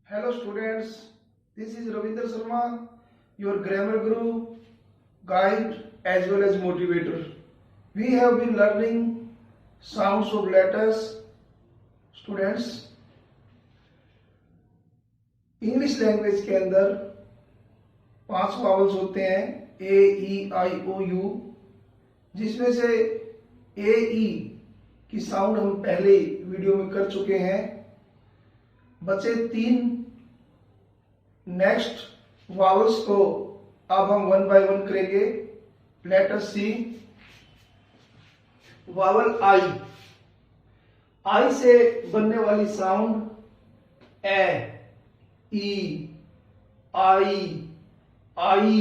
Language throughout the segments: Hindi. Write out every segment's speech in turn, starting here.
Hello students, this is Ravindra Sharma, your grammar guru, guide as well as motivator. We have been learning sounds of letters. Students, English language के अंदर 5 वावल्स होते हैं ए ई आई ओ यू, जिसमें से ए ई की साउंड हम पहले वीडियो में कर चुके हैं। बचे 3 नेक्स्ट वावल्स को अब हम 1 बाय 1 करेंगे। लेटर सी, वावल आई। आई से बनने वाली साउंड ए, ई, आई, आई,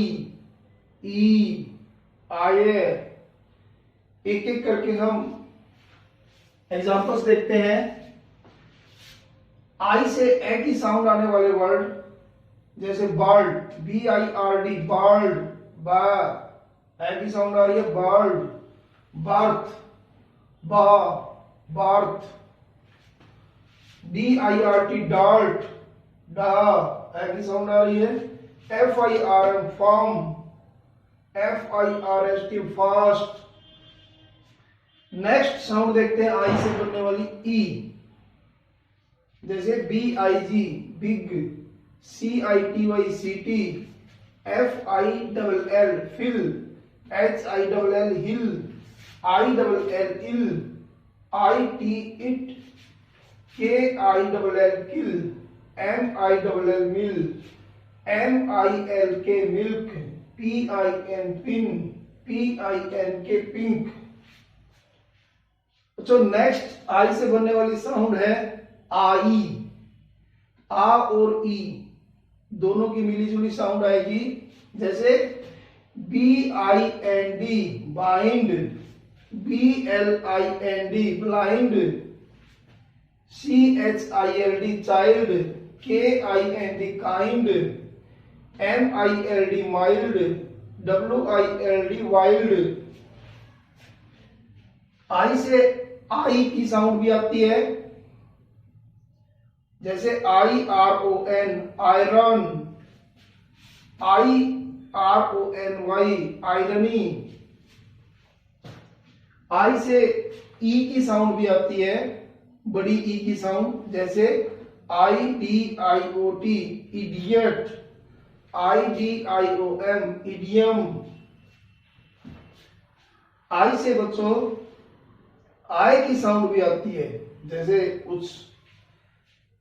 ई, आये। एक एक करके हम एग्जांपल्स देखते हैं। आई से ए की साउंड आने वाले वर्ड जैसे bird, B I R D, bird, बा, ए की साउंड आ रही है बर्ड। बर्थ, बा, birth. D I R T, dirt, डा, ए की साउंड आ रही है। F I R M, firm, F I R S T, first. Next sound देखते हैं आई से बनने वाली ई, जैसे B I G, big, C I T Y, city, F I double L, fill, H I double L, hill, I double L, ill, I T, it, K I double L, kill, M I double L, mill, M I L K, milk, P I N, pin, P I N K, pink. तो नेक्स्ट आई से बनने वाली साउंड है आई। आ और ई दोनों की मिली जुली साउंड आएगी, जैसे B I N D, bind, B L I N D, blind, C H I L D, child, K I N D, kind, M I L D, mild, W I L D, wild. I से आई की साउंड भी आती है, जैसे I R O N, iron, I R O N Y, irony. I से ई की साउंड भी आती है, बड़ी ई की साउंड, जैसे I D I O T, idiot, I D I O M, idiom. I से बच्चों आई की साउंड भी आती है, जैसे कुछ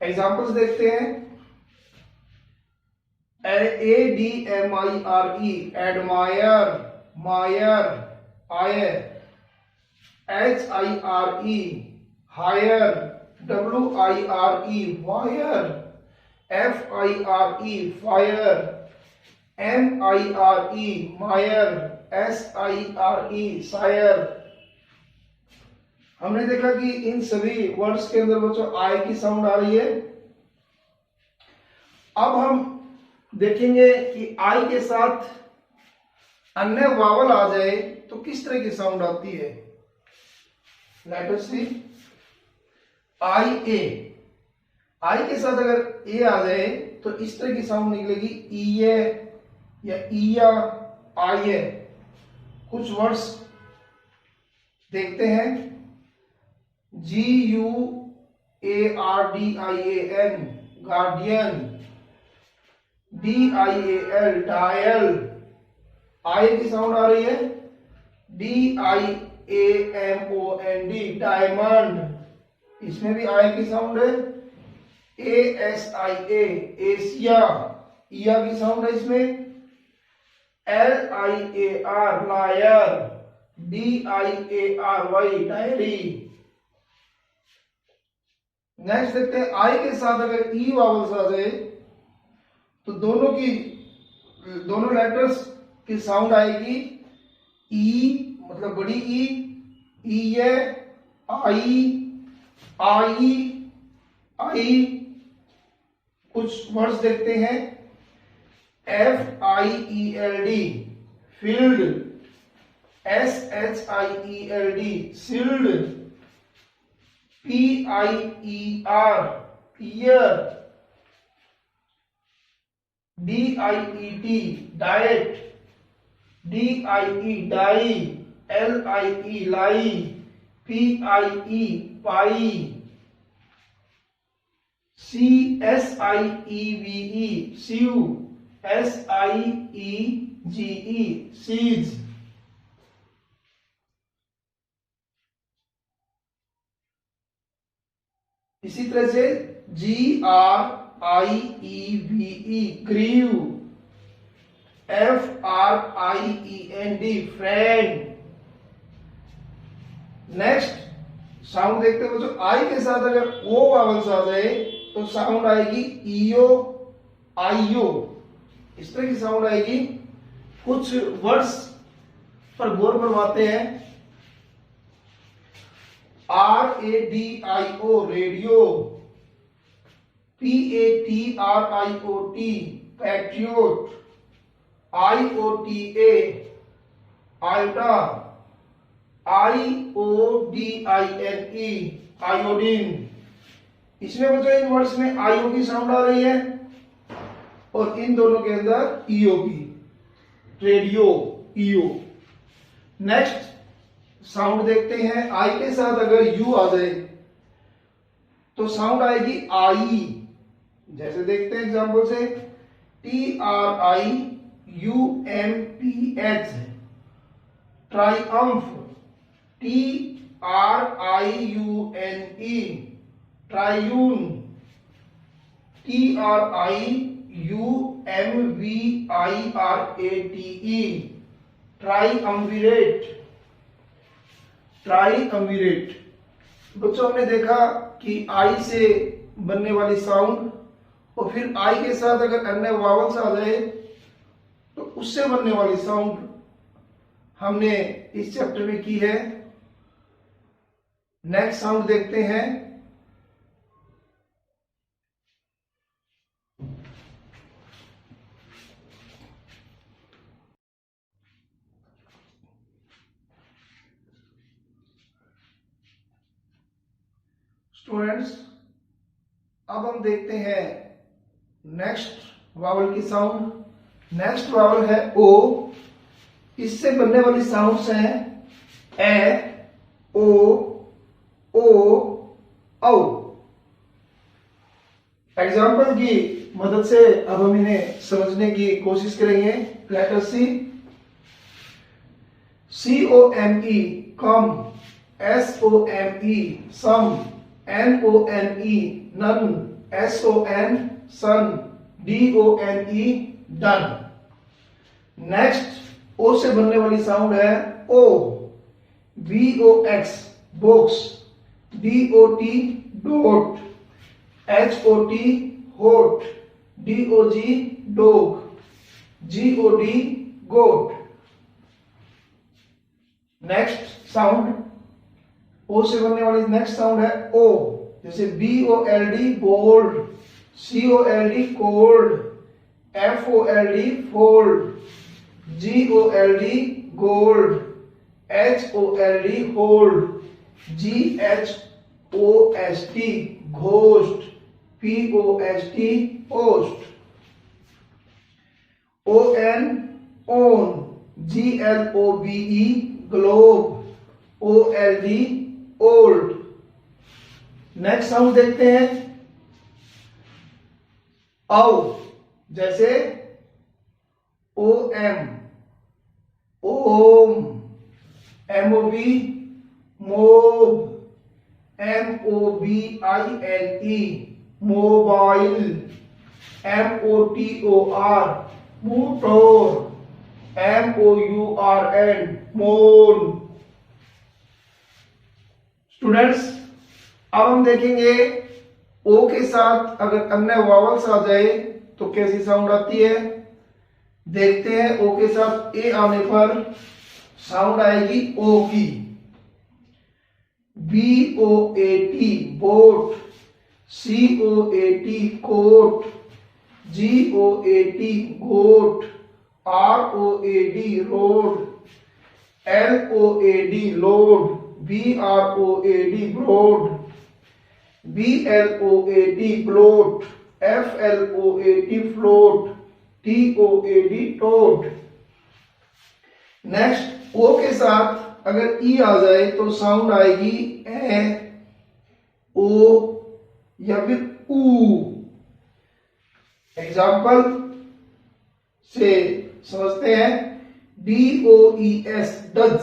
एग्जाम्पल्स देखते हैं। A D M I R E, admire, mire, ire, H I R E, hire, W I R E, wire, F I R E, fire, M I R E, mire, S I R E, sire. हमने देखा कि इन सभी वर्ड्स के अंदर बच्चों आई की साउंड आ रही है। अब हम देखेंगे कि आई के साथ अन्य वावल आ जाए तो किस तरह की साउंड आती है। लेटर सी, आई ए। आई के साथ अगर ए आ जाए तो इस तरह की साउंड निकलेगी, ईए या ईया, आये। कुछ वर्ड्स देखते हैं। G U A R D I A N, guardian, D I A L, dial, I की साउंड आ रही है। D I A M O N D, diamond, इसमें भी आई की साउंड है। A S I A, Asia, ईया की साउंड है इसमें। L I A R, liar, D I A R Y, diary. Next देखते हैं आई के साथ अगर ई वावल्स आ जाए तो दोनों लेटर्स की साउंड आएगी। ई मतलब बड़ी ई है, आई, आई, आई। कुछ वर्ड्स देखते हैं। F I E L D, field, S H I E L D, shield, P I E R, pier, DIET diet, DIE die, LIE lie, PIE pie, CSIEVE sieve, SIEGE siege. इसी तरह से GRIEVE grieve, FRIEND friend. Next sound देखते हो, जो आई के साथ अगर ओ वावल्स आ जाए तो साउंड आएगी ईओ आईओ, इस तरह की साउंड आएगी। कुछ वर्ड्स पर गौर फरमाते हैं। RADIO radio, PATRIOT patriot, IOTA iota, IODINE iodine. इसमें बच्चों इन वर्ड्स में आईओ की साउंड आ रही है और इन दोनों के अंदर ईओ की, रेडियो ईओ। नेक्स्ट साउंड देखते हैं, आई के साथ अगर यू आ जाए तो साउंड आएगी आई। जैसे देखते हैं एग्जांपल से, TRIUMPH triumph, TRIUNE triune, TRIUMVIRATE ट्राइअम्विरेट, ट्राइअम्विरेट। बच्चों हमने देखा कि आई से बनने वाली साउंड और फिर आई के साथ अगर अन्य वावल्स आ जाए तो उससे बनने वाली साउंड हमने इस चैप्टर में की है। नेक्स्ट साउंड देखते हैं, स्टूडेंट्स अब हम देखते हैं नेक्स्ट वावल की साउंड। नेक्स्ट वावल है ओ, इससे बनने वाली साउंड्स हैं ए, ओ, औ। एग्जाम्पल की मदद से अब हम इन्हें समझने की कोशिश करेंगे। Letter C, COME come, SOME some, NONE none, SON son, DONE done. Next O से बनने वाली साउंड है O, BOX box, DOT dot, HOT hot, DOG dog, GOD god. Next sound O से बनने वाली नेक्स्ट साउंड है ओ, जैसे BOLD bold, COLD cold, FOLD fold, GOLD gold, HOLD hold, GHOST ghost, POST post. ON on, GLOBE globe, OLD old. Next sound देखते हैं औ, जैसे OM ओम, MOB mob, MOBILE mobile, MOTOR motor, MOURN मोन। स्टूडेंट्स अब हम देखेंगे ओ के साथ अगर अन्य वावल्स आ जाए तो कैसी साउंड आती है। देखते हैं ओ के साथ ए आने पर साउंड आएगी ओ की, BOAT boat, COAT coat, GOAT goat, ROAD road, LOAD load, BROAD broad, BLOAT bloat, FLOAT float, TOAD toad. Next O के साथ अगर ई आ जाए तो साउंड आएगी ए, ओ या फिर ऊ। एग्जाम्पल से समझते हैं। DOES does,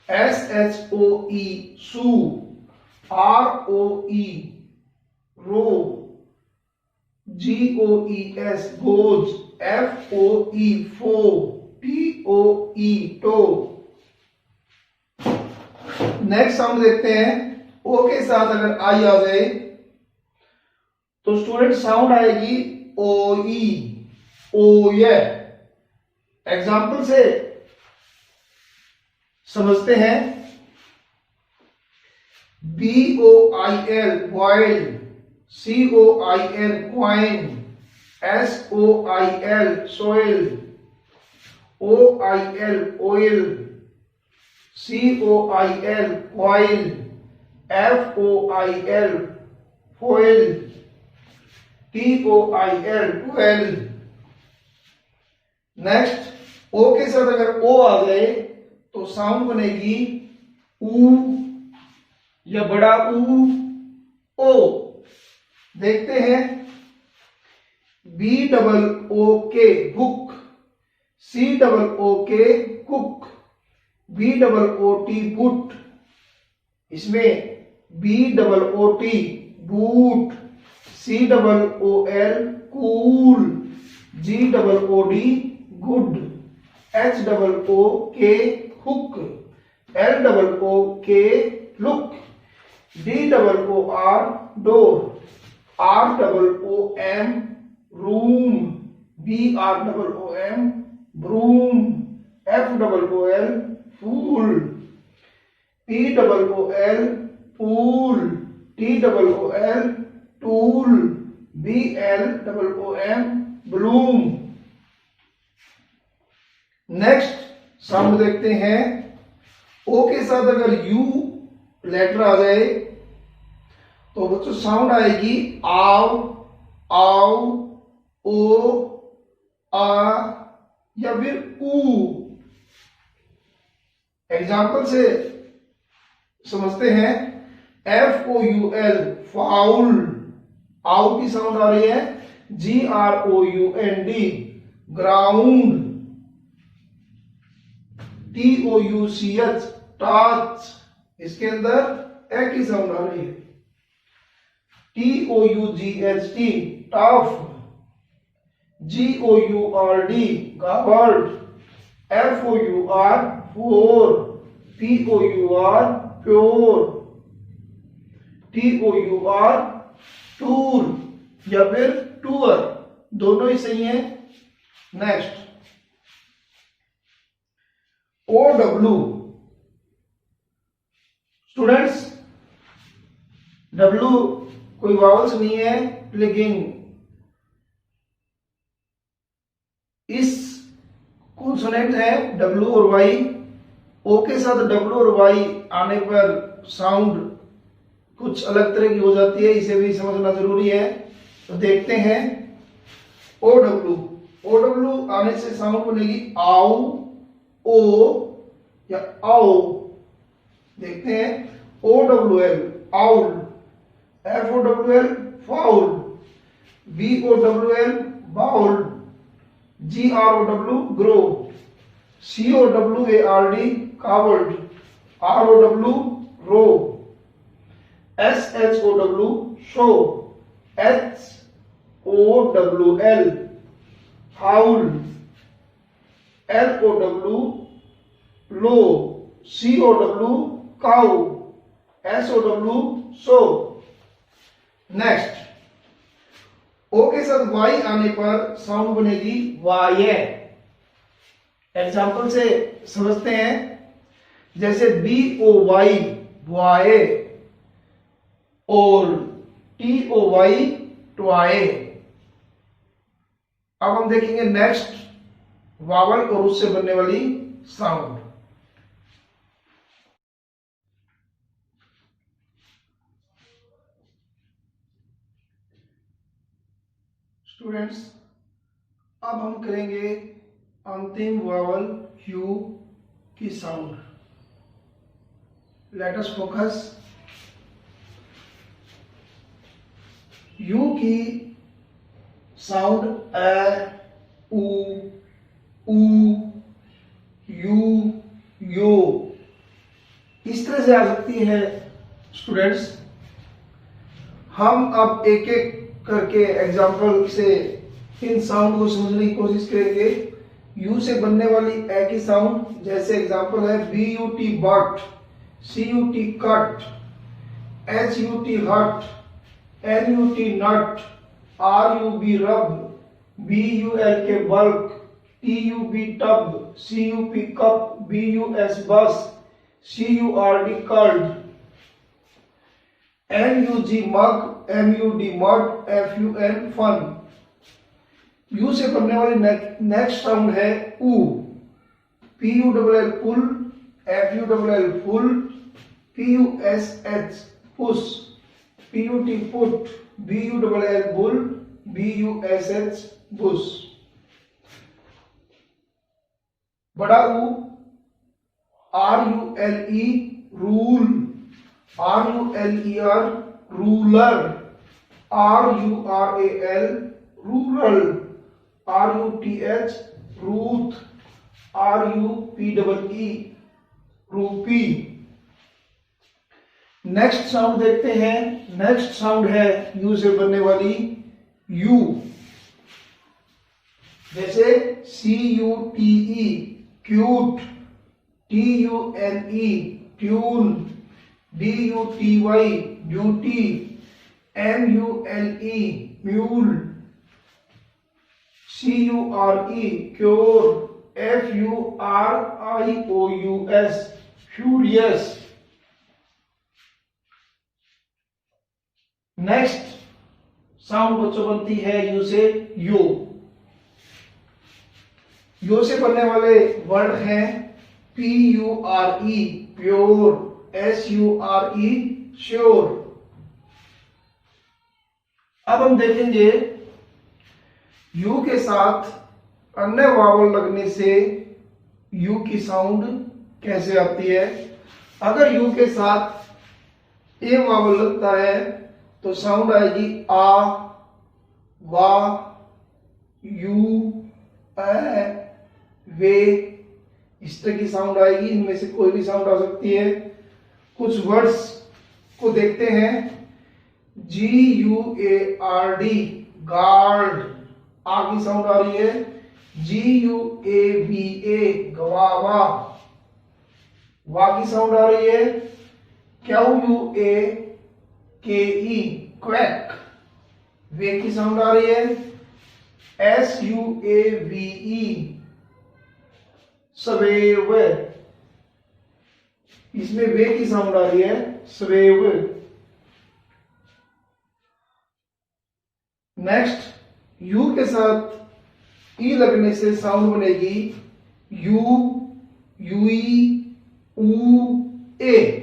SHOE shoe, ROE roe, GOES goes, FOE foe, TOE toe. Next sound देखते हैं। ओ के साथ अगर आई आ जाए तो स्टूडेंट साउंड आएगी OE, ओये। एग्जाम्पल से समझते हैं। BOIL boil, COIN coin, SOIL soil, OIL oil, COIL coil, FOIL foil, TOIL twelve. Next O के साथ अगर ओ आ जाए तो साउंड बनेगी ऊ या बड़ा ऊ, ओ। देखते हैं। BOOK book, COOK cook, BOOT boot. इसमें BOOT boot, COOL cool, GOOD good, HOOK hook, LOOK look, DOOR door, ROOM room, BROOM broom, FOOL fool, POOL pool, TOOL tool, BLOOM bloom. Next sound देखते हैं। ओ के साथ अगर यू लेटर आ जाए तो बच्चों साउंड आएगी आव, आओ, ओ, आ या फिर ऊ। एग्जाम्पल से समझते हैं। FOUL फाउल, आउ की साउंड आ रही है GROUND ग्राउंड, TOUCH टच, इसके अंदर ए की साउंड आ रही है। TOUGHT tough, GOURD गावर्ड, FOUR four, POUR pure, TOUR tour या फिर टूर, दोनों ही सही है। नेक्स्ट OW स्टूडेंट्स, W कोई वावल्स नहीं है लेकिन इस कॉन्सोनेंट है W और Y। O के साथ W और Y आने पर साउंड कुछ अलग तरह की हो जाती है, इसे भी समझना जरूरी है। तो देखते हैं। OW आने से साउंड बनेगी आओ, ओ या आओ। देखते हैं। OWL owl, FOWL fowl, BOWL bowl, GROW grow, COWARD coward, ROW row, SHOW show, HOWL howl, LOW low, COW cow, SOW sow. Next O के साथ वाई आने पर साउंड बनेगी वाये। एग्जाम्पल से समझते हैं। जैसे BOY बॉय और TOY टॉय। अब हम देखेंगे नेक्स्ट वावल और उससे बनने वाली साउंड। स्टूडेंट्स अब हम करेंगे अंतिम वावल यू की sound. Let us focus. You की साउंड ए, उ, यू, यो इस तरह से आ सकती है स्टूडेंट्स। हम अब एक एक करके एग्जाम्पल से इन साउंड को समझने की कोशिश करेंगे। यू से बनने वाली ए की साउंड, जैसे एग्जाम्पल है B U T but, C U T cut, H U T hut, N U T nut, R U B rub, B U L K bulk, T U B tub, C U P cup, B U S bus, C U R D curd, N U G mug, M U D mud, F U N fun. U से बनने वाली नेक्स्ट साउंड है उ, पी यू डबल एल पुल, F U double L full, P U S H push, P U T put, B U double L bull, B U S H bush. बड़ा उ, R U L E rule, R U L E R ruler, R U R A L rural, R U T H Ruth, R U P double E rupee. Next sound देखते हैं। नेक्स्ट साउंड है यू से बनने वाली यू, जैसे C U T E cute, T U N E tune, D U T Y duty, M U L E mule, C U R E cure, F U R I O U S furious. Next sound बच्चों बनती है यू से यो। यो से बनने वाले वर्ड हैं P U R E pure, S U R ई श्योर। अब हम देखेंगे यू के साथ अन्य वावल लगने से यू की साउंड कैसे आती है। अगर यू के साथ ए वावल लगता है तो साउंड आएगी आ, वा, यू, ए, वे, इस तरह की साउंड आएगी। इनमें से कोई भी साउंड आ सकती है। कुछ वर्ड्स को देखते हैं। G U A R D guard, आ की साउंड आ रही है। जी यू ए बी ए गवावा, वा की साउंड आ रही है। क्यू यू ए के ई क्वैक, वे की साउंड आ रही है। S U A V E suave, इसमें वे की साउंड आ रही है सवेव। नेक्स्ट यू के साथ ई लगने से साउंड बनेगी यू, यूई, ऊ, ए।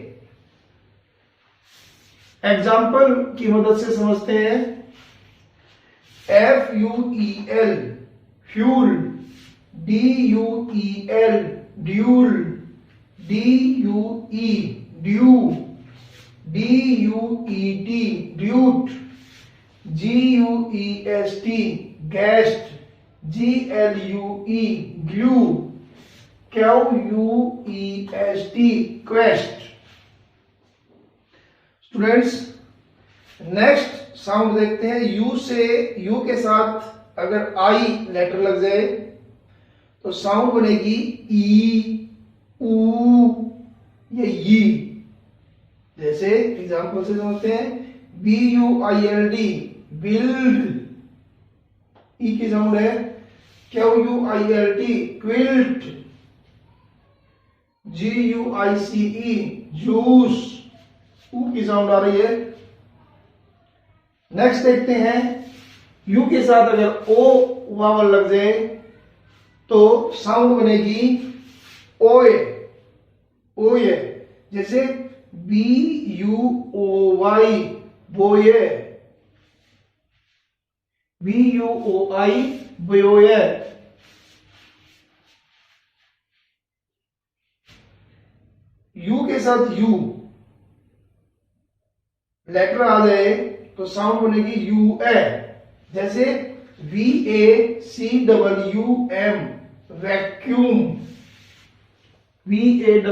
एग्जाम्पल की मदद से समझते हैं। F U E L fuel, D U E L duel, D U E due, D U E T duet, G U E S T guest, G L U E glue, Q U E S T quest. Students next sound देखते हैं। यू से यू के साथ अगर आई लेटर लग जाए तो साउंड बनेगी ई, ऊ, ये ई। जैसे एग्जांपल से समझते हैं। B U I L D build, ई की साउंड है। Q U I L T quilt, G U I C E juice, ऊ की साउंड आ रही है। नेक्स्ट देखते हैं। यू के साथ अगर ओ वावल लग जाए तो साउंड बनेगी ओए, ओए। जैसे B U O Y buoy, B U O I बोयर। यू के साथ यू लेटर आ जाए तो साउंड बनेगी यू ए। जैसे VACWM vacuum, VACWM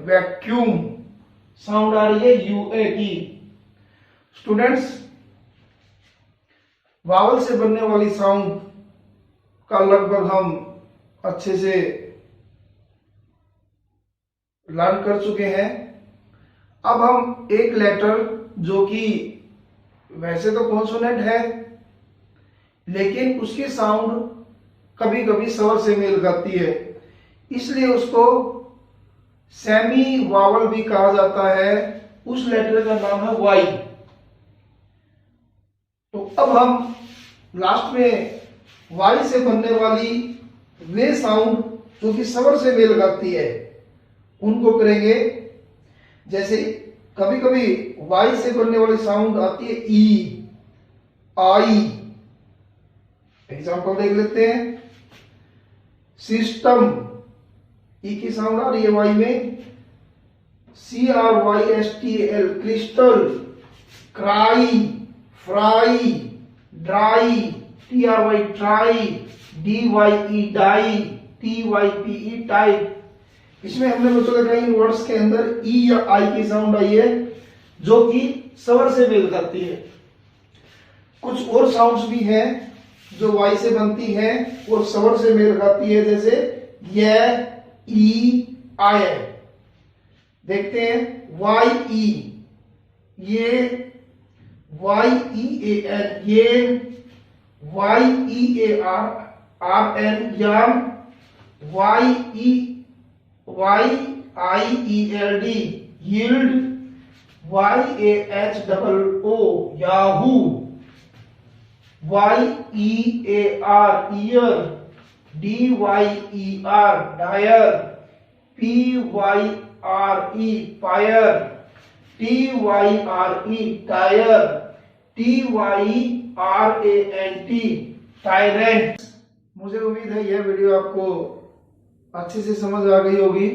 vacuum, sound आ रही है यूए की। स्टूडेंट्स, वावल से बनने वाली साउंड का लगभग हम अच्छे से लर्न कर चुके हैं। अब हम एक लेटर जो कि वैसे तो कॉन्सोनेंट है लेकिन उसकी साउंड कभी कभी स्वर से मेल खाती है, इसलिए उसको सेमी वावल भी कहा जाता है। उस लेटर का नाम है वाई। तो अब हम लास्ट में वाई से बनने वाली वे साउंड जो कि स्वर से मेल खाती है उनको करेंगे। जैसे कभी कभी वाई से बनने वाली साउंड आती है ई, आई। एग्जांपल देख लेते हैं। सिस्टम, ई की साउंड आ रही है वाई में, CRYSTL crystal. Cry, fry, dry, TRY try, DYE dye, TYPE type. इसमें हमने बच्चों देखा इन वर्ड्स के अंदर ई या आई की साउंड आई है जो कि स्वर से मेल खाती है। कुछ और साउंड्स भी हैं जो वाई से बनती हैं और स्वर से मेल खाती है, जैसे ये, ई, आय। देखते हैं Y E, ye, Y E A N, ye, Y E A R, R N, yearn, Y E, Y I E L D, yield, Y A H double O, Yahoo, Y E A R, year, D Y E R, dyer, P Y R E, pyre, T Y R E, tyre, T Y R A N T, tyrant. मुझे उम्मीद है यह वीडियो आपको अच्छे से समझ आ गई होगी।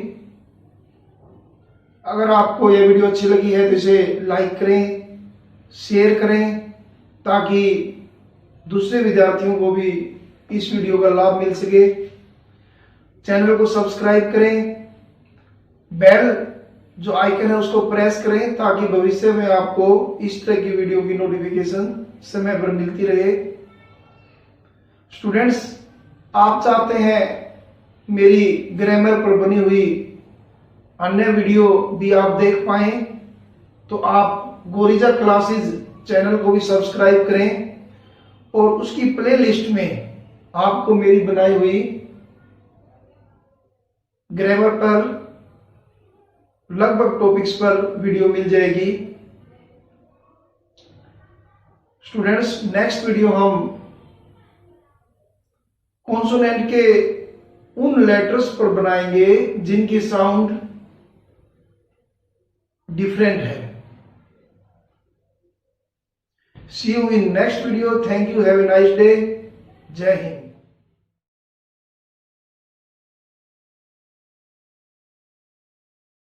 अगर आपको यह वीडियो अच्छी लगी है तो इसे लाइक करें, शेयर करें, ताकि दूसरे विद्यार्थियों को भी इस वीडियो का लाभ मिल सके। चैनल को सब्सक्राइब करें, बेल जो आइकन है उसको प्रेस करें ताकि भविष्य में आपको इस तरह की वीडियो की नोटिफिकेशन समय पर मिलती रहे। स्टूडेंट्स, आप चाहते हैं मेरी ग्रामर पर बनी हुई अन्य वीडियो भी आप देख पाएं तो आप गोरिजा क्लासेस चैनल को भी सब्सक्राइब करें और उसकी प्लेलिस्ट में आपको मेरी बनाई हुई ग्रामर पर लगभग टॉपिक्स पर वीडियो मिल जाएगी। स्टूडेंट्स, नेक्स्ट वीडियो हम कॉन्सोनेंट के उन लेटर्स पर बनाएंगे जिनकी साउंड डिफरेंट है। See you in next video. Thank you. Have a nice day. Jai Hind.